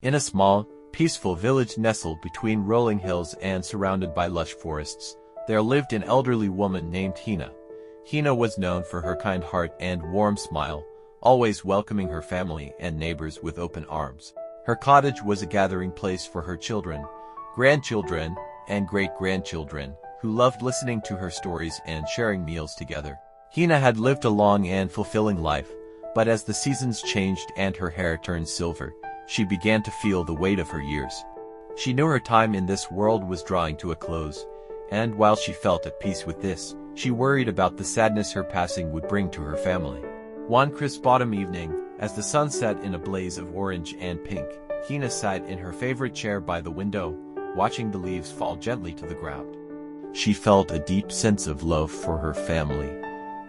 In a small, peaceful village nestled between rolling hills and surrounded by lush forests, there lived an elderly woman named Hina. Hina was known for her kind heart and warm smile, always welcoming her family and neighbors with open arms. Her cottage was a gathering place for her children, grandchildren, and great-grandchildren, who loved listening to her stories and sharing meals together. Hina had lived a long and fulfilling life, but as the seasons changed and her hair turned silver, she began to feel the weight of her years. She knew her time in this world was drawing to a close, and while she felt at peace with this, she worried about the sadness her passing would bring to her family. One crisp autumn evening, as the sun set in a blaze of orange and pink, Hina sat in her favorite chair by the window, watching the leaves fall gently to the ground. She felt a deep sense of love for her family,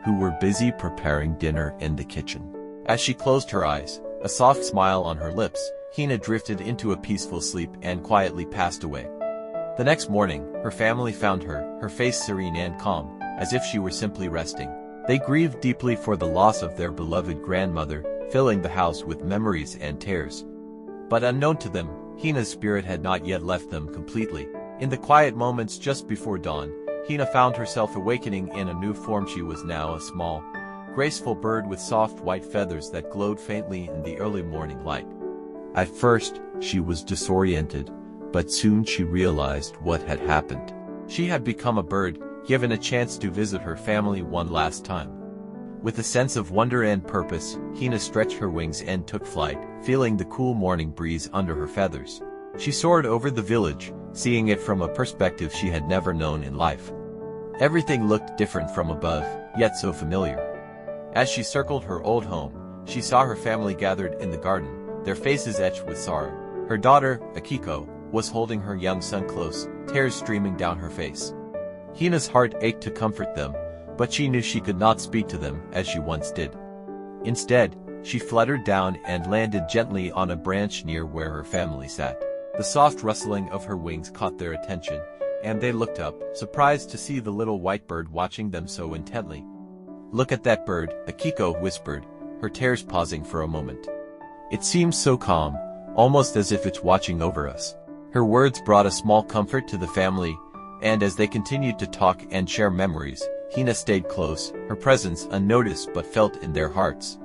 who were busy preparing dinner in the kitchen. As she closed her eyes, a soft smile on her lips, Hina drifted into a peaceful sleep and quietly passed away. The next morning, her family found her face serene and calm, as if she were simply resting. They grieved deeply for the loss of their beloved grandmother, filling the house with memories and tears. But unknown to them, Hina's spirit had not yet left them completely. In the quiet moments just before dawn, Hina found herself awakening in a new form. She was now a small, graceful bird with soft white feathers that glowed faintly in the early morning light. At first, she was disoriented, but soon she realized what had happened. She had become a bird, given a chance to visit her family one last time. With a sense of wonder and purpose, Hina stretched her wings and took flight, feeling the cool morning breeze under her feathers. She soared over the village, seeing it from a perspective she had never known in life. Everything looked different from above, yet so familiar. As she circled her old home, she saw her family gathered in the garden, their faces etched with sorrow. Her daughter, Akiko, was holding her young son close, tears streaming down her face. Hina's heart ached to comfort them, but she knew she could not speak to them as she once did. Instead, she fluttered down and landed gently on a branch near where her family sat. The soft rustling of her wings caught their attention, and they looked up, surprised to see the little white bird watching them so intently. "Look at that bird," Akiko whispered, her tears pausing for a moment. "It seems so calm, almost as if it's watching over us." Her words brought a small comfort to the family, and as they continued to talk and share memories, Hina stayed close, her presence unnoticed but felt in their hearts.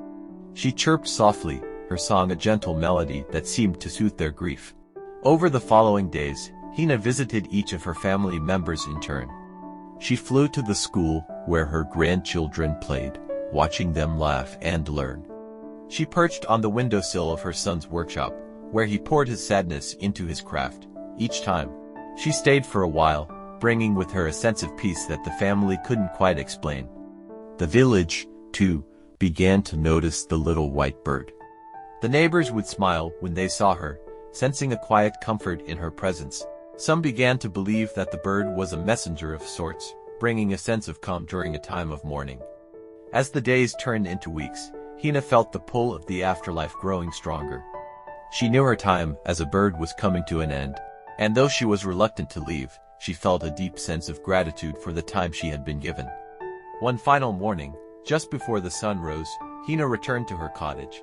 She chirped softly, her song a gentle melody that seemed to soothe their grief. Over the following days, Hina visited each of her family members in turn. She flew to the school where her grandchildren played, watching them laugh and learn. She perched on the windowsill of her son's workshop, where he poured his sadness into his craft. Each time, she stayed for a while, bringing with her a sense of peace that the family couldn't quite explain. The village, too, began to notice the little white bird. The neighbors would smile when they saw her, sensing a quiet comfort in her presence. Some began to believe that the bird was a messenger of sorts, bringing a sense of calm during a time of mourning. As the days turned into weeks, Hina felt the pull of the afterlife growing stronger. She knew her time as a bird was coming to an end, and though she was reluctant to leave, she felt a deep sense of gratitude for the time she had been given. One final morning, just before the sun rose, Hina returned to her cottage.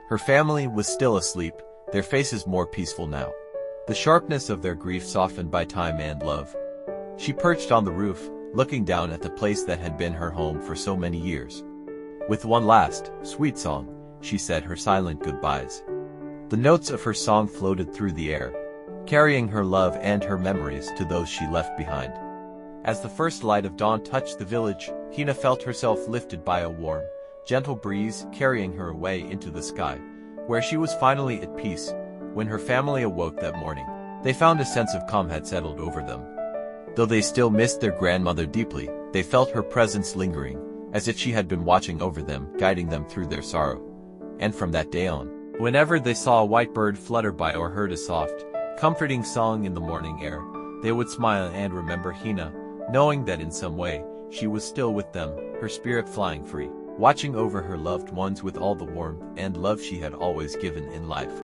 Her family was still asleep, their faces more peaceful now, the sharpness of their grief softened by time and love. She perched on the roof, looking down at the place that had been her home for so many years. With one last, sweet song, she said her silent goodbyes. The notes of her song floated through the air, carrying her love and her memories to those she left behind. As the first light of dawn touched the village, Hina felt herself lifted by a warm, gentle breeze carrying her away into the sky, where she was finally at peace. When her family awoke that morning, they found a sense of calm had settled over them. Though they still missed their grandmother deeply, they felt her presence lingering, as if she had been watching over them, guiding them through their sorrow. And from that day on, whenever they saw a white bird flutter by or heard a soft, comforting song in the morning air, they would smile and remember Hina, knowing that in some way, she was still with them, her spirit flying free, watching over her loved ones with all the warmth and love she had always given in life.